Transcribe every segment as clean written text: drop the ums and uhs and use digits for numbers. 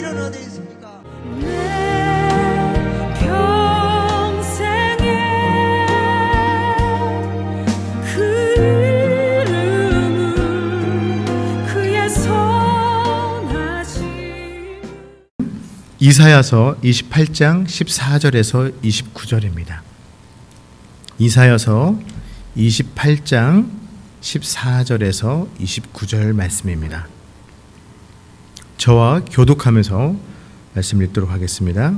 길은 어디 있습니까? 내 평생에 그 이름을 그의 선하심. 이사야서 28장 14절에서 29절입니다. 이사야서 28장 14절에서 29절 말씀입니다. 저와 교독하면서 말씀 읽도록 하겠습니다.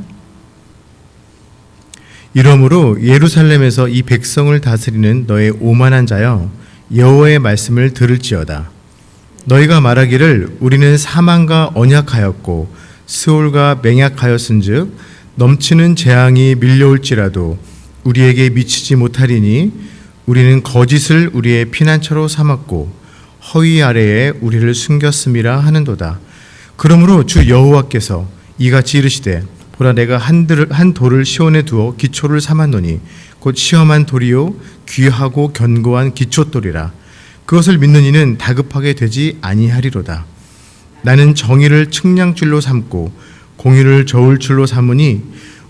이러므로 예루살렘에서 이 백성을 다스리는 너의 오만한 자여, 여호와의 말씀을 들을지어다. 너희가 말하기를 우리는 사망과 언약하였고 스올과 맹약하였은즉 넘치는 재앙이 밀려올지라도 우리에게 미치지 못하리니 우리는 거짓을 우리의 피난처로 삼았고 허위 아래에 우리를 숨겼음이라 하는도다. 그러므로 주 여호와께서 이같이 이르시되 보라 내가 한 돌을 시온에 두어 기초를 삼았노니 곧 시험한 돌이요 귀하고 견고한 기초돌이라. 그것을 믿는 이는 다급하게 되지 아니하리로다. 나는 정의를 측량줄로 삼고 공의를 저울줄로 삼으니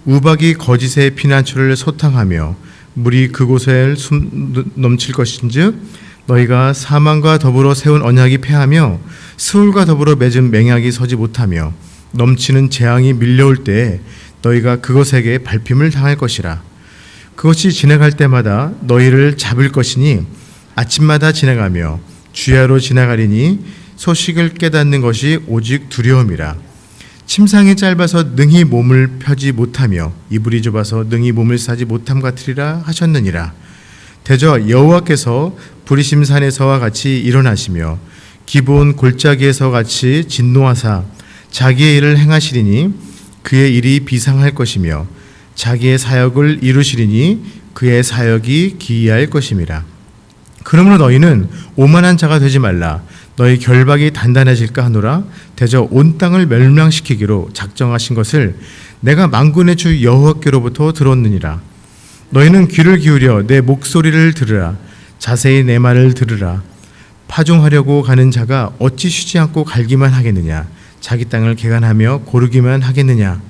우박이 거짓의 피난처를 소탕하며 물이 그곳에 넘칠 것인즉 너희가 사망과 더불어 세운 언약이 패하며 스올과 더불어 맺은 맹약이 서지 못하며 넘치는 재앙이 밀려올 때에 너희가 그것에게 밟힘을 당할 것이라. 그것이 지나갈 때마다 너희를 잡을 것이니 아침마다 지나가며 주야로 지나가리니 소식을 깨닫는 것이 오직 두려움이라. 침상이 짧아서 능히 몸을 펴지 못하며 이불이 좁아서 능히 몸을 싸지 못함 같으리라 하셨느니라. 대저 여호와께서 부리심산에서와 같이 일어나시며 기브온 골짜기에서 같이 진노하사 자기의 일을 행하시리니 그의 일이 비상할 것이며 자기의 사역을 이루시리니 그의 사역이 기이할 것임이라. 그러므로 너희는 오만한 자가 되지 말라. 너희 결박이 단단해질까 하노라. 대저 온 땅을 멸망시키기로 작정하신 것을 내가 만군의 주 여호와께로부터 들었느니라. 너희는 귀를 기울여 내 목소리를 들으라. 자세히 내 말을 들으라. 파종하려고 가는 자가 어찌 쉬지 않고 갈기만 하겠느냐. 자기 땅을 개간하며 고르기만 하겠느냐.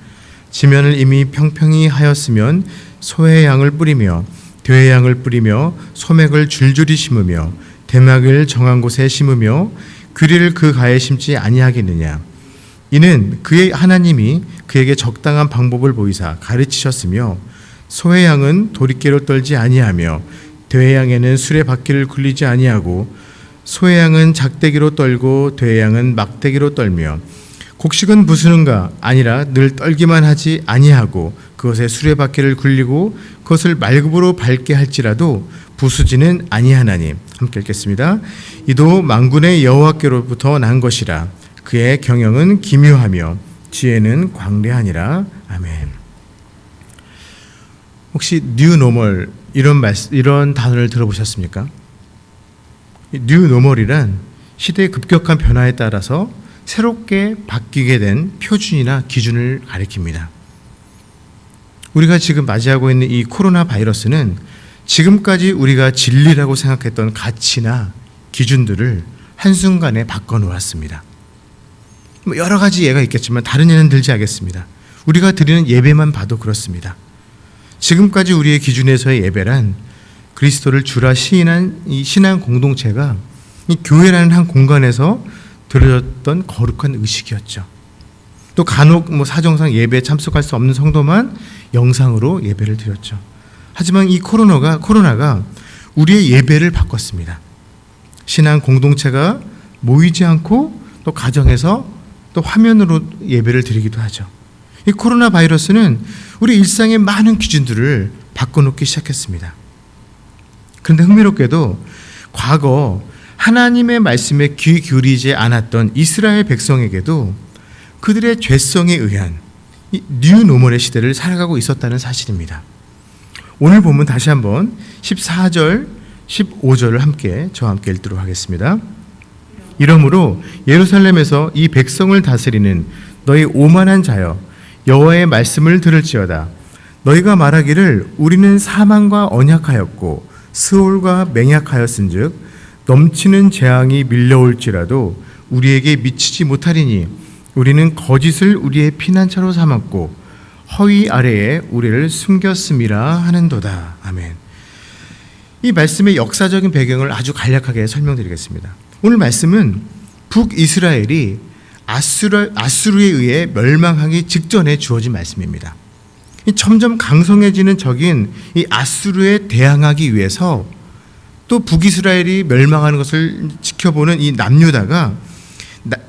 지면을 이미 평평히 하였으면 소의 양을 뿌리며 돼의 양을 뿌리며 소맥을 줄줄이 심으며 대막을 정한 곳에 심으며 규리를 그 가에 심지 아니하겠느냐. 이는 그의 하나님이 그에게 적당한 방법을 보이사 가르치셨으며 소의 양은 도리깨로 떨지 아니하며 돼의 양에는 수레바퀴를 굴리지 아니하고 소의 양은 작대기로 떨고 돼의 양은 막대기로 떨며 곡식은 부수는가 아니라 늘 떨기만 하지 아니하고 그것에 수레바퀴를 굴리고 그것을 말굽으로 밟게 할지라도 부수지는 아니하나니. 함께 읽겠습니다. 이도 만군의 여호와께로부터 난 것이라. 그의 경영은 기묘하며 지혜는 광대하니라. 아멘. 혹시 뉴 노멀 이런 단어를 들어보셨습니까? 뉴 노멀이란 시대의 급격한 변화에 따라서 새롭게 바뀌게 된 표준이나 기준을 가리킵니다. 우리가 지금 맞이하고 있는 이 코로나 바이러스는 지금까지 우리가 진리라고 생각했던 가치나 기준들을 한순간에 바꿔놓았습니다. 여러 가지 예가 있겠지만 다른 예는 들지 않겠습니다. 우리가 드리는 예배만 봐도 그렇습니다. 지금까지 우리의 기준에서의 예배란 그리스도를 주라 시인한 이 신앙 공동체가 이 교회라는 한 공간에서 드려졌던 거룩한 의식이었죠. 또 간혹 사정상 예배에 참석할 수 없는 성도만 영상으로 예배를 드렸죠. 하지만 이 코로나가 우리의 예배를 바꿨습니다. 신앙 공동체가 모이지 않고 또 가정에서 또 화면으로 예배를 드리기도 하죠. 이 코로나 바이러스는 우리 일상의 많은 기준들을 바꿔놓기 시작했습니다. 그런데 흥미롭게도 과거 하나님의 말씀에 귀 기울이지 않았던 이스라엘 백성에게도 그들의 죄성에 의한 이 뉴노멀의 시대를 살아가고 있었다는 사실입니다. 오늘 본문 다시 한번 14절, 15절을 저와 함께 읽도록 하겠습니다. 이러므로 예루살렘에서 이 백성을 다스리는 너희 오만한 자여, 여호와의 말씀을 들을지어다. 너희가 말하기를 우리는 사망과 언약하였고 스올과 맹약하였은즉 넘치는 재앙이 밀려올지라도 우리에게 미치지 못하리니 우리는 거짓을 우리의 피난처로 삼았고 허위 아래에 우리를 숨겼음이라 하는도다. 아멘. 이 말씀의 역사적인 배경을 아주 간략하게 설명드리겠습니다. 오늘 말씀은 북이스라엘이 아수르에 의해 멸망하기 직전에 주어진 말씀입니다. 점점 강성해지는 적인 이 아수르에 대항하기 위해서 또 북이스라엘이 멸망하는 것을 지켜보는 이 남유다가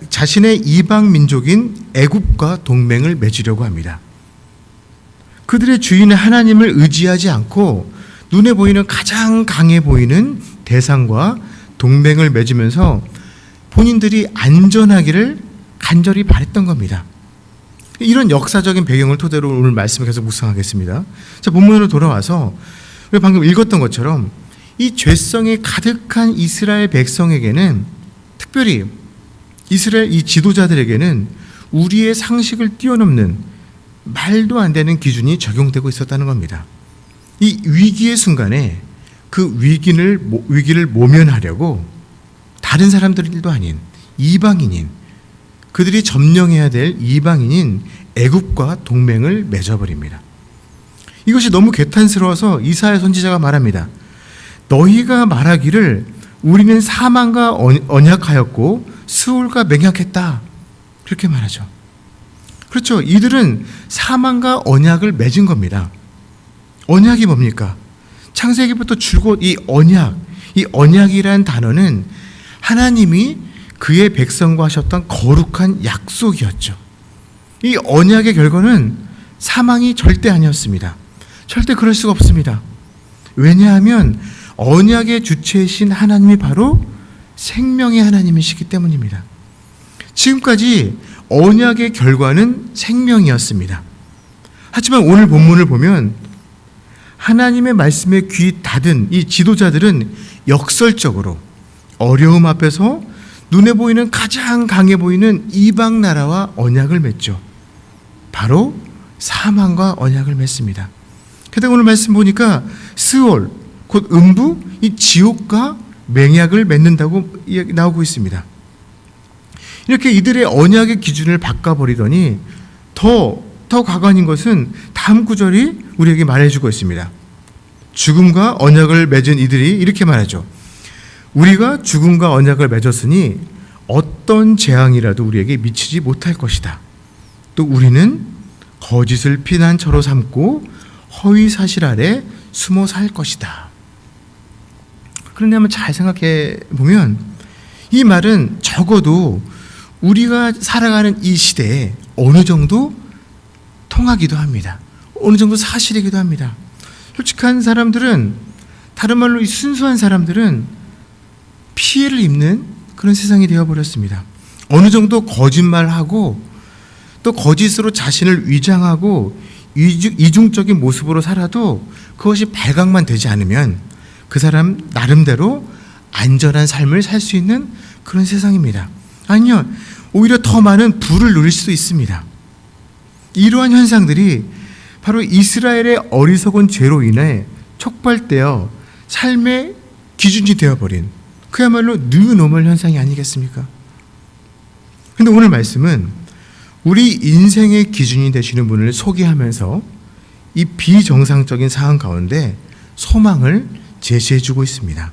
자신의 이방 민족인 애굽과 동맹을 맺으려고 합니다. 그들의 주인의 하나님을 의지하지 않고 눈에 보이는 가장 강해 보이는 대상과 동맹을 맺으면서 본인들이 안전하기를 간절히 바랬던 겁니다. 이런 역사적인 배경을 토대로 오늘 말씀을 계속 묵상하겠습니다. 자, 본문으로 돌아와서 우리 방금 읽었던 것처럼 이 죄성이 가득한 이스라엘 백성에게는, 특별히 이스라엘 이 지도자들에게는 우리의 상식을 뛰어넘는 말도 안 되는 기준이 적용되고 있었다는 겁니다. 이 위기의 순간에 그 위기를 모면하려고 다른 사람들도 아닌 이방인인, 그들이 점령해야 될 이방인인 애굽과 동맹을 맺어버립니다. 이것이 너무 개탄스러워서 이사야 선지자가 말합니다. 너희가 말하기를 우리는 사망과 언약하였고 스올과 맹약했다. 그렇게 말하죠. 그렇죠. 이들은 사망과 언약을 맺은 겁니다. 언약이 뭡니까? 창세기부터 줄곧 이 언약이라는 단어는 하나님이 그의 백성과 하셨던 거룩한 약속이었죠. 이 언약의 결과는 사망이 절대 아니었습니다. 절대 그럴 수가 없습니다. 왜냐하면 언약의 주체이신 하나님이 바로 생명의 하나님이시기 때문입니다. 지금까지 언약의 결과는 생명이었습니다. 하지만 오늘 본문을 보면 하나님의 말씀에 귀 닫은 이 지도자들은 역설적으로 어려움 앞에서 눈에 보이는 가장 강해 보이는 이방 나라와 언약을 맺죠. 바로 사망과 언약을 맺습니다. 게다가 오늘 말씀 보니까 스올, 곧 음부, 이 지옥과 맹약을 맺는다고 나오고 있습니다. 이렇게 이들의 언약의 기준을 바꿔버리더니 더 가관인 것은 다음 구절이 우리에게 말해주고 있습니다. 죽음과 언약을 맺은 이들이 이렇게 말하죠. 우리가 죽음과 언약을 맺었으니 어떤 재앙이라도 우리에게 미치지 못할 것이다. 또 우리는 거짓을 피난처로 삼고 허위 사실 아래 숨어 살 것이다. 그런데 한번 잘 생각해 보면 이 말은 적어도 우리가 살아가는 이 시대에 어느 정도 통하기도 합니다. 어느 정도 사실이기도 합니다. 솔직한 사람들은, 다른 말로 이 순수한 사람들은 피해를 입는 그런 세상이 되어버렸습니다. 어느 정도 거짓말하고 또 거짓으로 자신을 위장하고 이중적인 모습으로 살아도 그것이 발각만 되지 않으면 그 사람 나름대로 안전한 삶을 살 수 있는 그런 세상입니다. 아니요, 오히려 더 많은 부를 누릴 수도 있습니다. 이러한 현상들이 바로 이스라엘의 어리석은 죄로 인해 촉발되어 삶의 기준이 되어버린 그야말로 뉴노멀 현상이 아니겠습니까? 그런데 오늘 말씀은 우리 인생의 기준이 되시는 분을 소개하면서 이 비정상적인 상황 가운데 소망을 제시해주고 있습니다.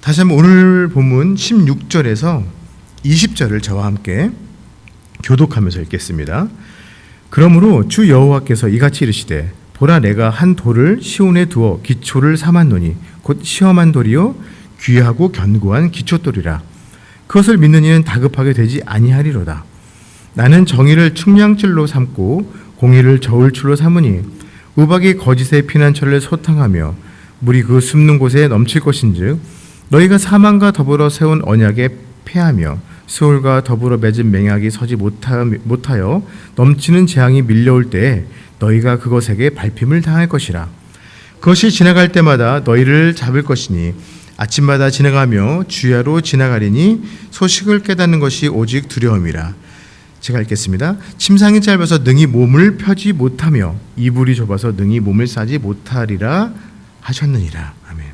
다시 한번 오늘 본문 16절에서 20절을 저와 함께 교독하면서 읽겠습니다. 그러므로 주 여호와께서 이같이 이르시되 보라 내가 한 돌을 시온에 두어 기초를 삼았노니 곧 시험한 돌이요 귀하고 견고한 기초돌이라. 그것을 믿는 이는 다급하게 되지 아니하리로다. 나는 정의를 측량줄로 삼고 공의를 저울줄로 삼으니 우박이 거짓의 피난처를 소탕하며 물이 그 숨는 곳에 넘칠 것인즉 너희가 사망과 더불어 세운 언약에 패하며 스올과 더불어 맺은 맹약이 서지 못하여 넘치는 재앙이 밀려올 때에 너희가 그것에게 밟힘을 당할 것이라. 그것이 지나갈 때마다 너희를 잡을 것이니 아침마다 지나가며 주야로 지나가리니 소식을 깨닫는 것이 오직 두려움이라. 제가 읽겠습니다. 침상이 짧아서 능히 몸을 펴지 못하며 이불이 좁아서 능히 몸을 싸지 못하리라 하셨느니라. 아멘.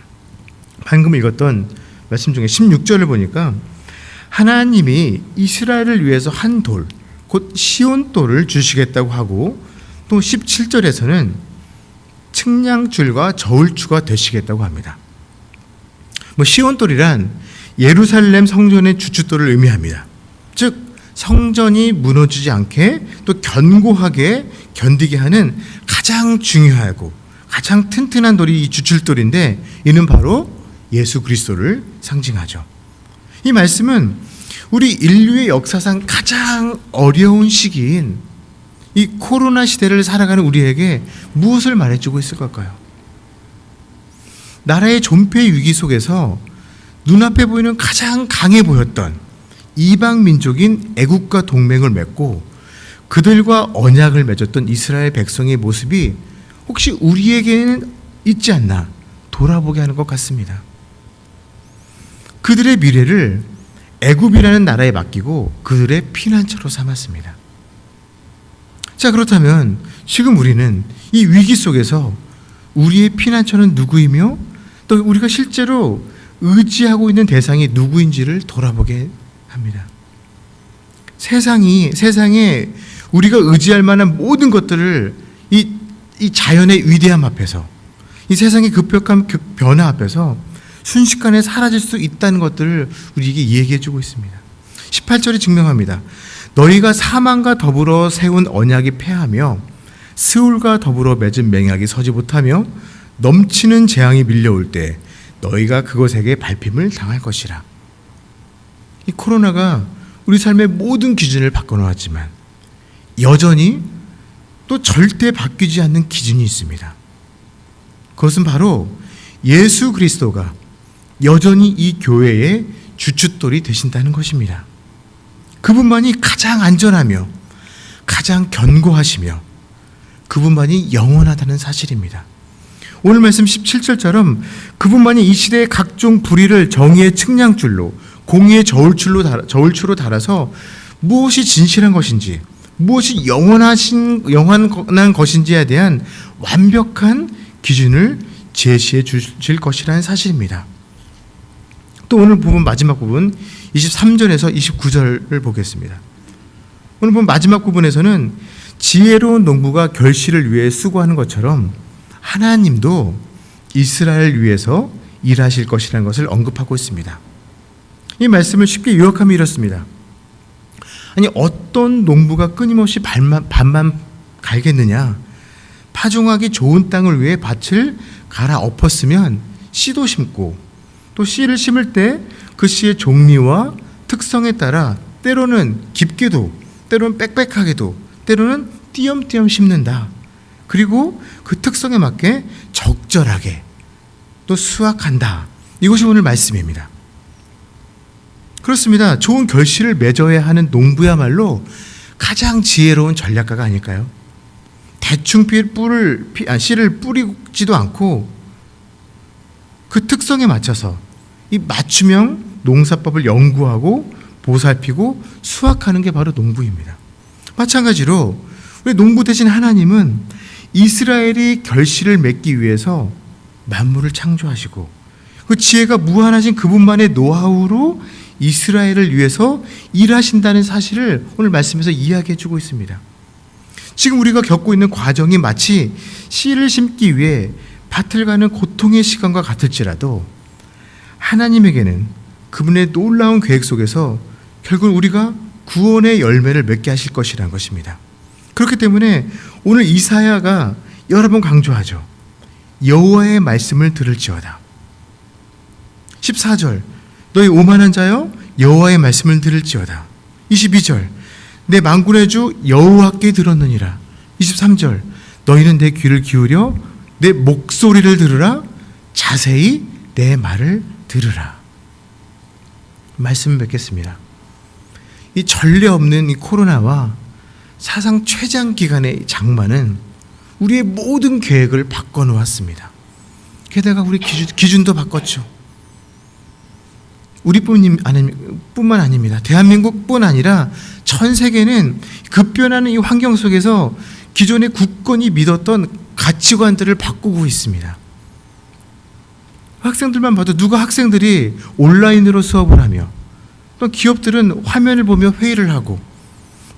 방금 읽었던 말씀 중에 16절을 보니까 하나님이 이스라엘을 위해서 한 돌, 곧 시온돌을 주시겠다고 하고, 또 17절에서는 측량줄과 저울추가 되시겠다고 합니다. 시온돌이란 예루살렘 성전의 주춧돌을 의미합니다. 즉 성전이 무너지지 않게 또 견고하게 견디게 하는 가장 중요하고 가장 튼튼한 돌이 이 주춧돌인데, 이는 바로 예수 그리스도를 상징하죠. 이 말씀은 우리 인류의 역사상 가장 어려운 시기인 이 코로나 시대를 살아가는 우리에게 무엇을 말해주고 있을 걸까요? 나라의 존폐 위기 속에서 눈앞에 보이는 가장 강해 보였던 이방 민족인 애국과 동맹을 맺고 그들과 언약을 맺었던 이스라엘 백성의 모습이 혹시 우리에게는 있지 않나 돌아보게 하는 것 같습니다. 그들의 미래를 애굽이라는 나라에 맡기고 그들의 피난처로 삼았습니다. 자, 그렇다면 지금 우리는 이 위기 속에서 우리의 피난처는 누구이며 또 우리가 실제로 의지하고 있는 대상이 누구인지를 돌아보게 합니다. 세상에 우리가 의지할 만한 모든 것들을 이 자연의 위대함 앞에서, 이 세상의 급격한 변화 앞에서 순식간에 사라질 수 있다는 것들을 우리에게 얘기해 주고 있습니다. 18절이 증명합니다. 너희가 사망과 더불어 세운 언약이 패하며 스울과 더불어 맺은 맹약이 서지 못하며 넘치는 재앙이 밀려올 때 너희가 그것에게 밟힘을 당할 것이라. 이 코로나가 우리 삶의 모든 기준을 바꿔놓았지만 여전히 또 절대 바뀌지 않는 기준이 있습니다. 그것은 바로 예수 그리스도가 여전히 이 교회의 주춧돌이 되신다는 것입니다. 그분만이 가장 안전하며 가장 견고하시며 그분만이 영원하다는 사실입니다. 오늘 말씀 17절처럼 그분만이 이 시대의 각종 불의를 정의의 측량줄로, 공의의 저울추로 달아서 무엇이 진실한 것인지, 무엇이 영원한 것인지에 대한 완벽한 기준을 제시해 주실 것이라는 사실입니다. 또 오늘 부분 마지막 부분 23절에서 29절을 보겠습니다. 오늘 부분 마지막 부분에서는 지혜로운 농부가 결실을 위해 수고하는 것처럼 하나님도 이스라엘을 위해서 일하실 것이라는 것을 언급하고 있습니다. 이 말씀을 쉽게 요약하면 이렇습니다. 아니, 어떤 농부가 끊임없이 밭만 갈겠느냐? 파종하기 좋은 땅을 위해 밭을 갈아엎었으면 씨도 심고 또 씨를 심을 때 그 씨의 종류와 특성에 따라 때로는 깊게도 때로는 빽빽하게도 때로는 띄엄띄엄 심는다. 그리고 그 특성에 맞게 적절하게 또 수확한다. 이것이 오늘 말씀입니다. 그렇습니다. 좋은 결실을 맺어야 하는 농부야말로 가장 지혜로운 전략가가 아닐까요? 대충 씨를 뿌리지도 않고 그 특성에 맞춰서 이 맞춤형 농사법을 연구하고 보살피고 수확하는 게 바로 농부입니다. 마찬가지로 우리 농부 대신 하나님은 이스라엘이 결실을 맺기 위해서 만물을 창조하시고 그 지혜가 무한하신 그분만의 노하우로 이스라엘을 위해서 일하신다는 사실을 오늘 말씀에서 이야기해 주고 있습니다. 지금 우리가 겪고 있는 과정이 마치 씨를 심기 위해 밭을 가는 고통의 시간과 같을지라도 하나님에게는 그분의 놀라운 계획 속에서 결국 우리가 구원의 열매를 맺게 하실 것이라는 것입니다. 그렇기 때문에 오늘 이사야가 여러 번 강조하죠. 여호와의 말씀을 들을지어다. 14절 너희 오만한 자여 여호와의 말씀을 들을지어다. 22절 내 만군의 주 여호와께 들었느니라. 23절 너희는 내 귀를 기울여 내 목소리를 들으라. 자세히 내 말을 들으라. 말씀을 맺겠습니다. 이 전례 없는 이 코로나와 사상 최장 기간의 장마는 우리의 모든 계획을 바꿔놓았습니다. 게다가 우리 기준도 바꿨죠. 우리뿐만 아닙니다. 대한민국뿐 아니라 전 세계는 급변하는 이 환경 속에서 기존의 굳건히 믿었던 가치관들을 바꾸고 있습니다. 학생들만 봐도 누가 학생들이 온라인으로 수업을 하며 또 또 기업들은 화면을 보며 회의를 하고,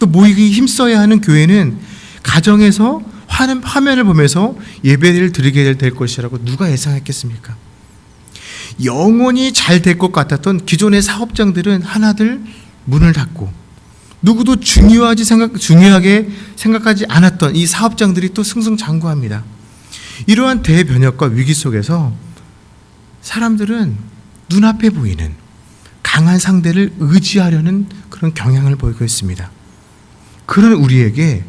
또 모이기 힘써야 하는 교회는 가정에서 화면을 보면서 예배를 드리게 될 것이라고 누가 예상했겠습니까? 영원히 잘 될 것 같았던 기존의 사업장들은 하나둘 문을 닫고, 누구도 중요하게 생각하지 않았던 이 사업장들이 또 승승장구합니다. 이러한 대변혁과 위기 속에서 사람들은 눈앞에 보이는 강한 상대를 의지하려는 그런 경향을 보이고 있습니다. 그런 우리에게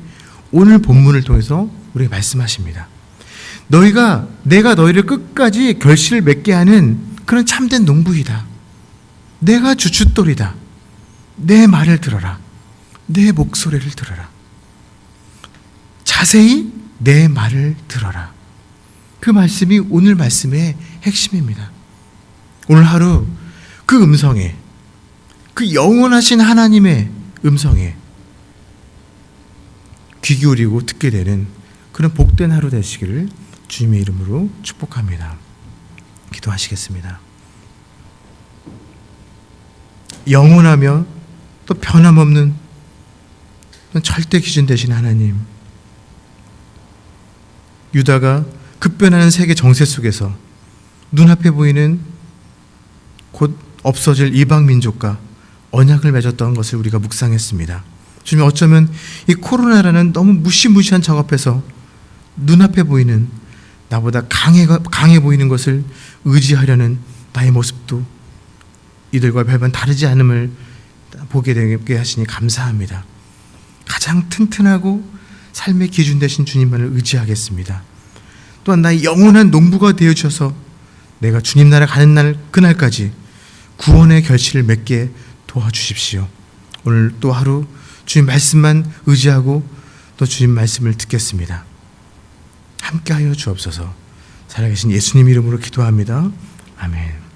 오늘 본문을 통해서 우리에게 말씀하십니다. 내가 너희를 끝까지 결실을 맺게 하는 그런 참된 농부이다. 내가 주춧돌이다. 내 말을 들어라. 내 목소리를 들어라. 자세히 내 말을 들어라. 그 말씀이 오늘 말씀의 핵심입니다. 오늘 하루 그 음성에, 그 영원하신 하나님의 음성에 귀 기울이고 듣게 되는 그런 복된 하루 되시기를 주님의 이름으로 축복합니다. 기도하시겠습니다. 영원하며 또 변함없는 절대 기준 되신 하나님, 유다가 급변하는 세계 정세 속에서 눈앞에 보이는 곧 없어질 이방 민족과 언약을 맺었던 것을 우리가 묵상했습니다. 주님, 어쩌면 이 코로나라는 너무 무시무시한 적 앞에서 눈앞에 보이는 나보다 강해 보이는 것을 의지하려는 나의 모습도 이들과 별반 다르지 않음을 보게 되게 하시니 감사합니다. 가장 튼튼하고 삶의 기준 되신 주님만을 의지하겠습니다. 또한 나의 영원한 농부가 되어주셔서 내가 주님 나라 가는 그날까지 구원의 결실을 맺게 도와주십시오. 오늘 또 하루 주님 말씀만 의지하고 또 주님 말씀을 듣겠습니다. 함께하여 주옵소서. 살아계신 예수님 이름으로 기도합니다. 아멘.